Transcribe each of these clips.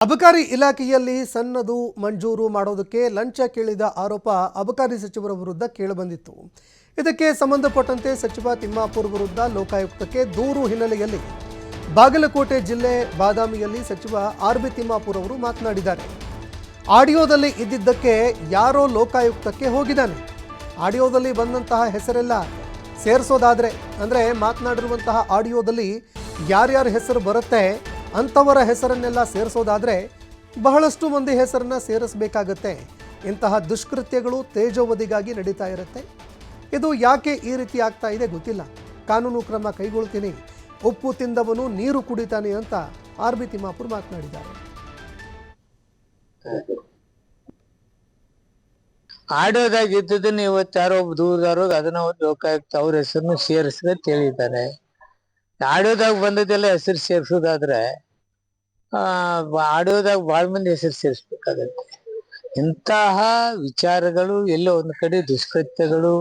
ಅಬಕಾರಿ ಇಲಾಖೆಯಲ್ಲಿ ಸನ್ನದು ಮಂಜೂರು ಮಾಡೋದಕ್ಕೆ ಲಂಚ ಕೇಳಿದ ಆರೋಪ ಅಬಕಾರಿ ಸಚಿವರ ವಿರುದ್ಧ ಕೇಳಿಬಂದಿತ್ತು. ಇದಕ್ಕೆ ಸಂಬಂಧಪಟ್ಟಂತೆ ಸಚಿವ ತಿಮ್ಮಾಪುರ್ ವಿರುದ್ಧ ಲೋಕಾಯುಕ್ತಕ್ಕೆ ದೂರು ಹಿನ್ನೆಲೆಯಲ್ಲಿ ಬಾಗಲಕೋಟೆ ಜಿಲ್ಲೆ ಬಾದಾಮಿಯಲ್ಲಿ ಸಚಿವ ಆರ್.ಬಿ. ತಿಮ್ಮಾಪುರ್ ಅವರು ಮಾತನಾಡಿದ್ದಾರೆ. ಆಡಿಯೋದಲ್ಲಿ ಇದ್ದಿದ್ದಕ್ಕೆ ಯಾರೋ ಲೋಕಾಯುಕ್ತಕ್ಕೆ ಹೋಗಿದ್ದಾನೆ. ಆಡಿಯೋದಲ್ಲಿ ಬಂದಂತಹ ಹೆಸರೆಲ್ಲ ಸೇರಿಸೋದಾದರೆ ಅಂದರೆ ಮಾತನಾಡಿರುವಂತಹ ಆಡಿಯೋದಲ್ಲಿ ಯಾರ್ಯಾರ ಹೆಸರು ಬರುತ್ತೆ ಅಂಥವರ ಹೆಸರನ್ನೆಲ್ಲ ಸೇರಿಸೋದಾದರೆ ಬಹಳಷ್ಟು ಮಂದಿ ಹೆಸರನ್ನ ಸೇರಿಸಬೇಕಾಗತ್ತೆ. ಇಂತಹ ದುಷ್ಕೃತ್ಯಗಳು ತೇಜೋವಧಿಗಾಗಿ ನಡೀತಾ ಇರುತ್ತೆ. ಇದು ಯಾಕೆ ಈ ರೀತಿ ಆಗ್ತಾ ಇದೆ ಗೊತ್ತಿಲ್ಲ. ಕಾನೂನು ಕ್ರಮ ಕೈಗೊಳ್ತೀನಿ, ಉಪ್ಪು ತಿಂದವನು ನೀರು ಕುಡಿತಾನೆ ಅಂತ ಆರ್.ಬಿ. ತಿಮ್ಮಾಪುರ್ ಮಾತನಾಡಿದ್ದಾರೆ. ಆಡೋದಾಗ ಇದ್ದದನ್ನ ಇವತ್ತು ಯಾರೋ ದೂರದಾರೋ ಅದನ್ನ ಲೋಕಾಯುಕ್ತ ಅವ್ರ ಹೆಸರನ್ನು ಸೇರಿಸ್ಬೇಕ ಹೇಳಿದ್ದಾರೆ. ಆಡೋದಾಗ ಬಂದದೆಲ್ಲ ಹೆಸರು ಸೇರ್ಸೋದಾದ್ರೆ ಆಡೋದಾಗ ಬಾಳ್ ಮಂದಿ ಹೆಸರು ಸೇರಿಸ್ಬೇಕಾಗತ್ತೆ. ಇಂತಹ ವಿಚಾರಗಳು ಎಲ್ಲೋ ಒಂದ್ ಕಡೆ ದುಷ್ಕೃತ್ಯಗಳು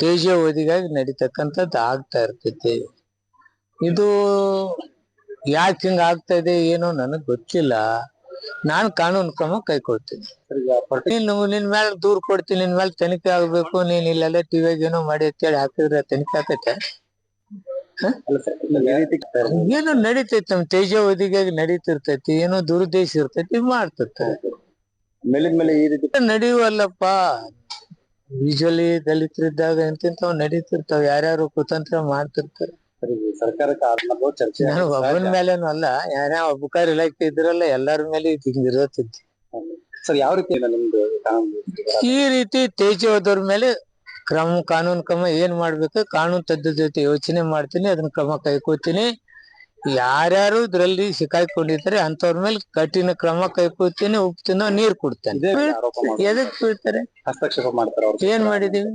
ತೇಜೋವಧಿಗಾಗಿ ನಡೀತಕ್ಕಂಥದ್ದು ಆಗ್ತಾ ಇರ್ತೈತಿ. ಇದು ಯಾಕೆ ಹಿಂಗ ಆಗ್ತಾ ಇದೆ ಏನೋ ನನಗ್ ಗೊತ್ತಿಲ್ಲ. ನಾನ್ ಕಾನೂನು ಕ್ರಮ ಕೈಕೊಳ್ತೀನಿ. ನಿನ್ ಮೇಲೆ ದೂರ್ ಕೊಡ್ತೀನಿ, ನಿನ್ ಮೇಲೆ ತನಿಖೆ ಆಗ್ಬೇಕು, ನೀನ್ ಇಲ್ಲೆಲ್ಲ ಟಿವಿಯಾಗ ಏನೋ ಮಾಡಿ ಅಂತೇಳಿ ಹಾಕಿದ್ರೆ ತನಿಖೆ ಆಕೈತೆ? ಏನೋ ನಡೀತೈತಿ, ನಮ್ ತೇಜೋವಧಿಗಾಗಿ ನಡೀತಿರ್ತೈತಿ, ಏನೋ ದುರುದ್ದೇಶ ಇರ್ತೈತಿ, ಮಾಡ್ತಿರ್ತಾರೆ. ನಡೆಯುವಲ್ಲಪ್ಪ. ಯೂಶುವಲಿ ದಲಿತರಿದ್ದಾಗ ಎಂತಿಂತವ್ ನಡೀತಿರ್ತಾವ, ಯಾರ್ಯಾರು ಕುತಂತ್ರ ಮಾಡ್ತಿರ್ತಾರೆ. ನಾನು ಒಬ್ಬನ ಮೇಲೇನು ಅಲ್ಲ, ಯಾರ್ಯಾವ ಅಬಕಾರಿ ಇಲಾಖೆ ಇದ್ರಲ್ಲ ಎಲ್ಲಾರ ಮೇಲೆ ಹಿಂಗಿರತೈತಿ. ಈ ರೀತಿ ತೇಜೋದವ್ರ ಮೇಲೆ ಕಾನೂನು ಕ್ರಮ ಏನ್ ಮಾಡ್ಬೇಕು, ಕಾನೂನು ತಜ್ಞರ ಜೊತೆ ಯೋಚನೆ ಮಾಡ್ತೀನಿ, ಅದನ್ನ ಕ್ರಮ ಕೈಕೊಳ್ತೀನಿ. ಯಾರ್ಯಾರು ಇದ್ರಲ್ಲಿ ಸಿಕ್ಕಾಕೊಂಡಿದ್ದಾರೆ ಅಂತವ್ರ ಮೇಲೆ ಕಠಿಣ ಕ್ರಮ ಕೈಕೊಳ್ತೀನಿ. ಉಪ್ಪು ತಿನ್ನೋ ನೀರ್ ಕೊಡ್ತೇನೆ. ಎದಕ್ ಬೀಳ್ತಾರೆ? ಹಸ್ತಕ್ಷೇಪ ಮಾಡ್ತಾರ. ಏನ್ ಮಾಡಿದೀವಿ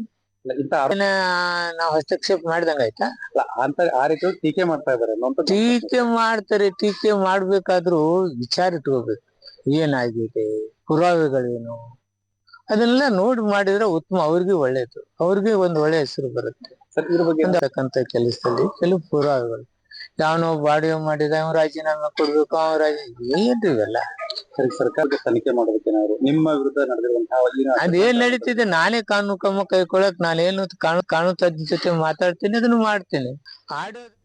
ನಾವ್ ಹಸ್ತಕ್ಷೇಪ ಮಾಡ್ದಂಗ ಆಯ್ತಾ? ಆ ರೀತಿ ಟೀಕೆ ಮಾಡ್ತಾ ಇದಾರೆ. ಟೀಕೆ ಮಾಡ್ತಾರೆ. ಟೀಕೆ ಮಾಡ್ಬೇಕಾದ್ರೂ ವಿಚಾರ ಇಟ್ಕೋಬೇಕು. ಏನಾಗಿದೆ, ಪುರಾವೆಗಳೇನು, ಅದನ್ನೆಲ್ಲ ನೋಡಿ ಮಾಡಿದ್ರೆ ಉತ್ತಮ. ಅವ್ರಿಗೆ ಒಳ್ಳೇದು, ಅವ್ರಿಗೆ ಒಂದ್ ಒಳ್ಳೆ ಹೆಸರು ಬರುತ್ತೆ. ಅಂತಕ್ಕಂಥ ಕೆಲಸದಲ್ಲಿ ಕೆಲವು ಪುರಾವೆಗಳು ಯಾವನೋ ಬಾಡಿಯೋ ಮಾಡಿದ ಅವ್ನು ರಾಜೀನಾಮೆ ಕೊಡ್ಬೇಕು, ಏನ್ರಿ ಇವೆಲ್ಲ? ಸರ್ಕಾರದ ತನಿಖೆ ಮಾಡೋದಕ್ಕೆ ನಿಮ್ಮ ವಿರುದ್ಧ ನಡೆದಿರುವಂತಹ ಅದೇನ್ ನಡೀತಿದೆ, ನಾನೇ ಕಾನೂನು ಕ್ರಮ ಕೈಗೊಳ್ಳಕ್ ನಾನೇನು ಕಾನೂನು ತಜ್ಞ ಜೊತೆ ಮಾತಾಡ್ತೀನಿ, ಅದನ್ನು ಮಾಡ್ತೀನಿ. ಆಡೋದು